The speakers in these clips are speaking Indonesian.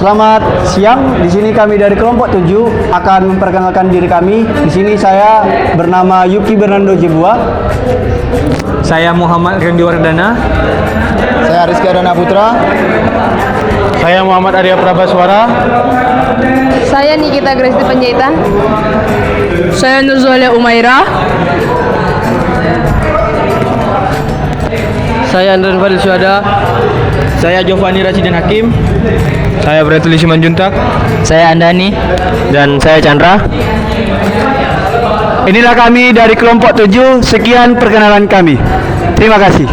Selamat siang. Di sini kami dari kelompok 7 akan memperkenalkan diri kami. Di sini saya bernama Yuki Bernando Jebua. Saya Muhammad Rendi Wardana. Saya Rizky Adana Putra. Saya Muhammad Arya Prabaswara. Saya Nikita Gresti Panjaitan. Saya Nurzulia Umaira. Saya Andran Fadil Syuhada. Saya Jovani Rasidin Hakim. Saya Bratuli Simanjuntak. Saya Andani. Dan saya Chandra. Inilah kami dari kelompok 7. Sekian perkenalan kami. Terima kasih.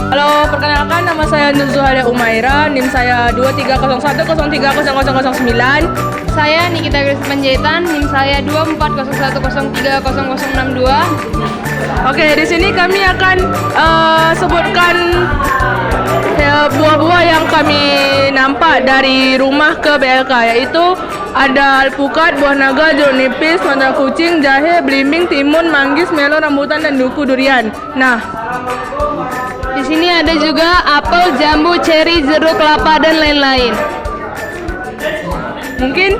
Halo, perkenalkan nama saya Nurzulia Umaira. NIM saya 2301030009. Saya Nikita Gresti Panjaitan. NIM saya 2401030062. Oke, di sini kami akan sebutkan buah-buah yang kami nampak dari rumah ke BLK, yaitu ada alpukat, buah naga, jeruk nipis, mata kucing, jahe, belimbing, timun, manggis, melon, rambutan, dan duku durian. Nah, Di sini ada juga apel, jambu, ceri, jeruk, kelapa, dan lain-lain. mungkin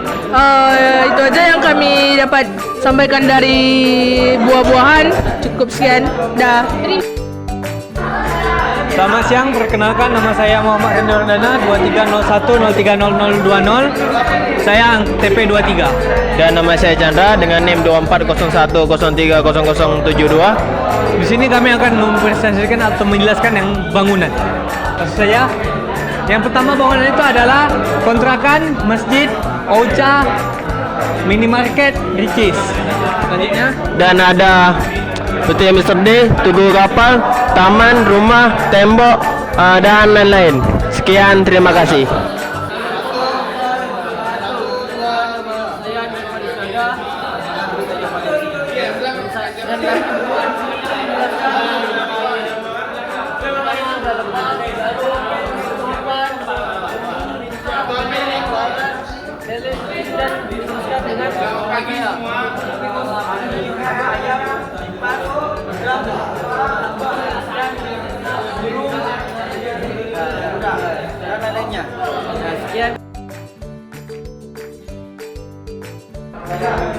itu aja yang kami dapat sampaikan dari buah-buahan. Cukup sekian. Dah. Selamat siang, perkenalkan nama saya Muhammad Rendi Wardana 2301030020. Saya TP 23. Dan nama saya Chandra dengan NIM 2401030072. Di sini kami akan mempresentasikan atau menjelaskan yang bangunan. Maksud saya, yang pertama bangunan itu adalah kontrakan, masjid, Ocha, minimarket, Ricis. Selanjutnya, Dan ada Putih Mr. D, Tugu Kapal, taman, rumah, tembok, dan lain-lain. Sekian, terima kasih.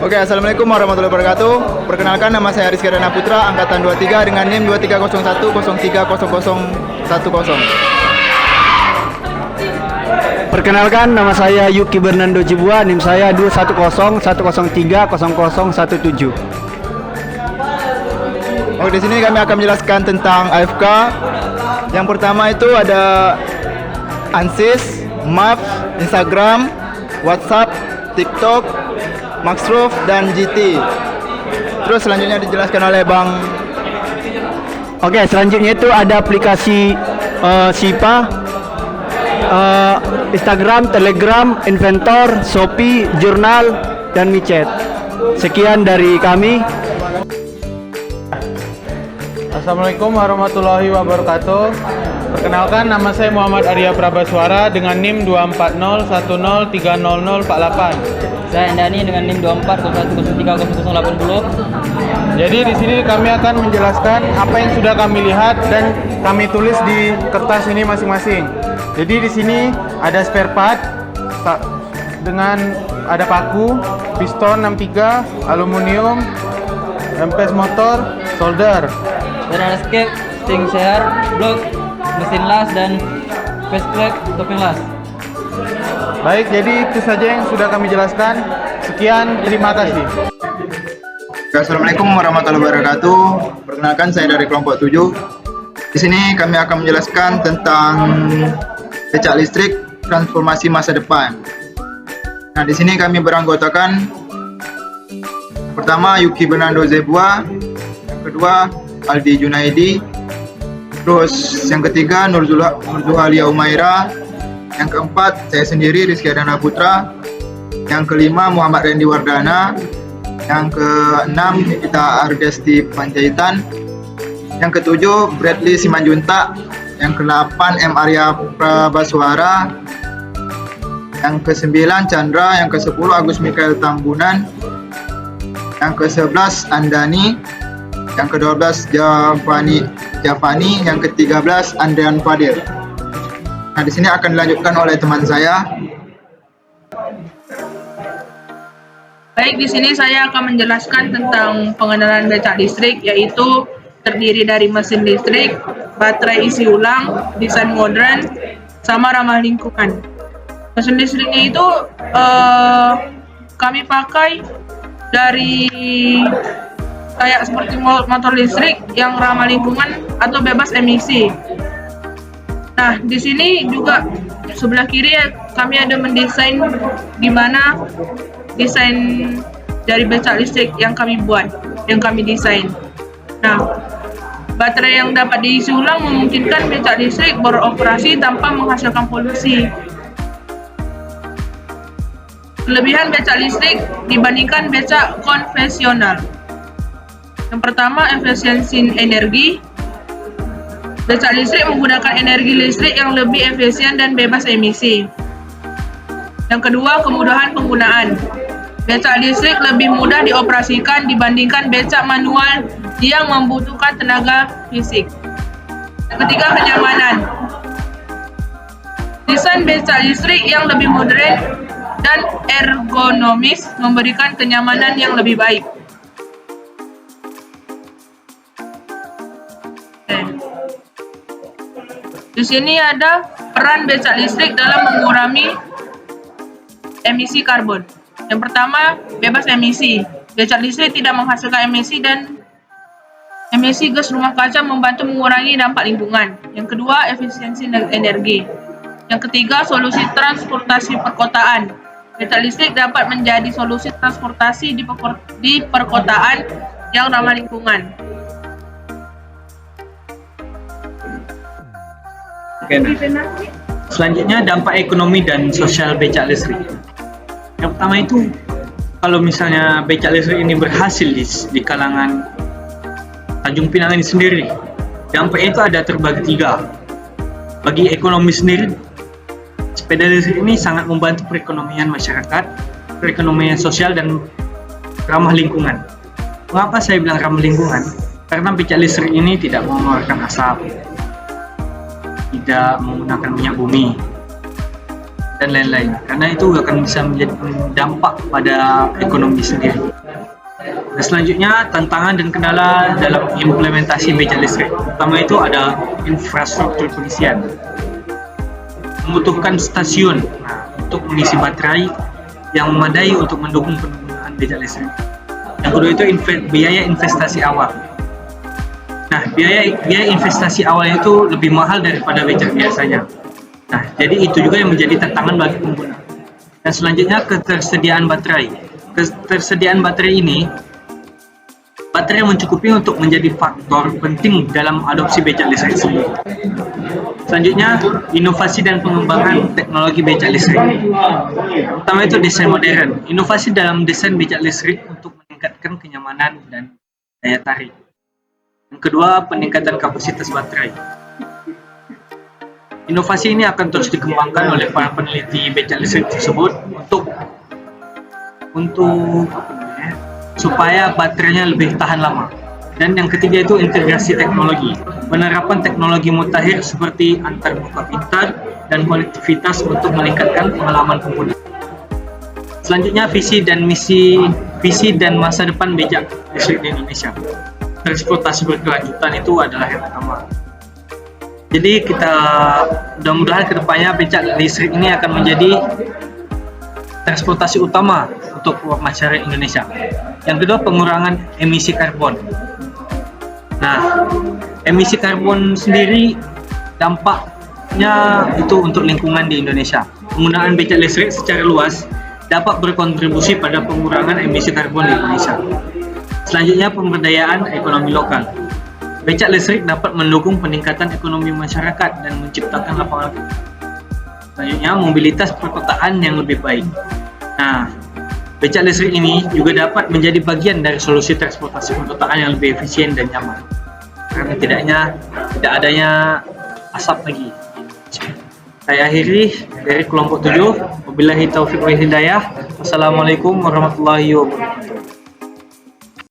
Oke, Assalamualaikum warahmatullahi wabarakatuh. Perkenalkan, nama saya Rizky Adana Putra, angkatan 23 dengan NIM 2301030010. Perkenalkan, nama saya Yuki Bernando Jebua. NIM saya 2101030017. Oke, di sini kami akan menjelaskan tentang AFK. Yang pertama itu ada Ansys, Maps, Instagram, WhatsApp, TikTok, Maxroof, dan GT. Terus selanjutnya dijelaskan oleh Bang. Oke, selanjutnya itu ada aplikasi SIPA, Instagram, Telegram, Inventor, Shopee, Jurnal, dan micet. Sekian dari kami. Assalamualaikum warahmatullahi wabarakatuh. Perkenalkan, nama saya Muhammad Arya Prabaswara dengan NIM 240130030048. Saya Andani dengan NIM 2401030080. Jadi di sini kami akan menjelaskan apa yang sudah kami lihat dan kami tulis di kertas ini masing-masing. Jadi di sini ada spare part dengan ada paku, piston 63, aluminium, rempes motor, solder. Dan ada skep, sting share, blok, mesin las, dan face plate, topeng las. Baik, jadi itu saja yang sudah kami jelaskan. Sekian, terima kasih. Assalamualaikum warahmatullahi wabarakatuh. Perkenalkan, saya dari kelompok 7. Di sini kami akan menjelaskan tentang becak listrik transformasi masa depan. Nah, di sini kami beranggotakan pertama Yuki Bernando Jebua, yang kedua Aldi Junaidi, terus yang ketiga Nurzulia Umaira, yang keempat saya sendiri Rizky Adana Putra, yang kelima Muhammad Rendi Wardana, yang keenam Nikita Gresti Panjaitan, yang ketujuh Bratuli Simanjuntak, yang ke-8 M. Arya Prabaswara, yang ke-9 Chandra, yang ke-10 Agus Mikael Tambunan, yang ke-11 Andani, yang ke-12 Javani, yang ke-13 Andrian Fadil. Nah, Nah, di sini akan dilanjutkan oleh teman saya. Baik, di sini saya akan menjelaskan tentang pengenalan becak listrik, yaitu terdiri dari mesin listrik, baterai isi ulang, desain modern, sama ramah lingkungan. Mesin listriknya itu kami pakai dari kayak seperti motor listrik yang ramah lingkungan atau bebas emisi. Nah, di sini juga sebelah kiri kami ada mendesain gimana desain dari becak listrik yang kami buat, yang kami desain. Nah, baterai yang dapat diisi ulang memungkinkan becak listrik beroperasi tanpa menghasilkan polusi. Kelebihan becak listrik dibandingkan becak konvensional. Yang pertama, efisiensi energi. Becak listrik menggunakan energi listrik yang lebih efisien dan bebas emisi. Yang kedua, kemudahan penggunaan. Becak listrik lebih mudah dioperasikan dibandingkan becak manual yang membutuhkan tenaga fisik. Yang ketiga, kenyamanan. Desain becak listrik yang lebih modern dan ergonomis memberikan kenyamanan yang lebih baik. Di sini ada peran becak listrik dalam mengurangi emisi karbon. Yang pertama, bebas emisi. Becak listrik tidak menghasilkan emisi dan emisi gas rumah kaca, membantu mengurangi dampak lingkungan. Yang kedua, efisiensi energi. Yang ketiga, solusi transportasi perkotaan. Becak listrik dapat menjadi solusi transportasi di perkotaan yang ramah lingkungan. Oke, nah. Selanjutnya dampak ekonomi dan sosial becak listrik. Yang pertama itu, kalau misalnya becak listrik ini berhasil di kalangan Tanjung Pinang ini sendiri, dampaknya itu ada terbagi tiga. Bagi ekonomi sendiri, sepeda listrik ini sangat membantu perekonomian masyarakat, perekonomian sosial, dan ramah lingkungan. Mengapa saya bilang ramah lingkungan? Karena becak listrik ini tidak mengeluarkan asap, tidak menggunakan minyak bumi, dan lain-lain. Karena itu akan bisa menjadi dampak pada ekonomi sendiri. Dan selanjutnya, tantangan dan kendala dalam implementasi becak listrik. Pertama itu ada infrastruktur pengisian. Membutuhkan stasiun untuk mengisi baterai yang memadai untuk mendukung penggunaan becak listrik. Yang kedua itu biaya investasi awal. Nah, biaya investasi awalnya itu lebih mahal daripada becak biasanya. Nah, jadi itu juga yang menjadi tantangan bagi pengguna. Dan selanjutnya, ketersediaan baterai. Ketersediaan baterai ini, baterai mencukupi untuk menjadi faktor penting dalam adopsi becak listrik sendiri. Selanjutnya, inovasi dan pengembangan teknologi becak listrik. Pertama itu desain modern. Inovasi dalam desain becak listrik untuk meningkatkan kenyamanan dan daya tarik. Yang kedua, peningkatan kapasitas baterai. Inovasi ini akan terus dikembangkan oleh para peneliti becak listrik tersebut untuk supaya baterainya lebih tahan lama. Dan yang ketiga itu integrasi teknologi. Penerapan teknologi mutakhir seperti antarmuka pintar dan konektivitas untuk meningkatkan pengalaman pengguna. Selanjutnya, visi dan masa depan becak listrik di Indonesia. Transportasi berkelanjutan itu adalah yang pertama. Jadi kita mudah-mudahan kedepannya becak listrik ini akan menjadi transportasi utama untuk masyarakat Indonesia. Yang kedua, pengurangan emisi karbon. Nah, emisi karbon sendiri dampaknya itu untuk lingkungan di Indonesia. Penggunaan becak listrik secara luas dapat berkontribusi pada pengurangan emisi karbon di Indonesia. Selanjutnya, pemberdayaan ekonomi lokal. Becak listrik dapat mendukung peningkatan ekonomi masyarakat dan menciptakan lapangan kerja. Selanjutnya, mobilitas perkotaan yang lebih baik. Nah, becak listrik ini juga dapat menjadi bagian dari solusi transportasi perkotaan yang lebih efisien dan nyaman. Karena tidak adanya asap lagi. Saya akhiri dari kelompok 7. Wabillahi taufiq wal hidayah. Wassalamualaikum warahmatullahi wabarakatuh.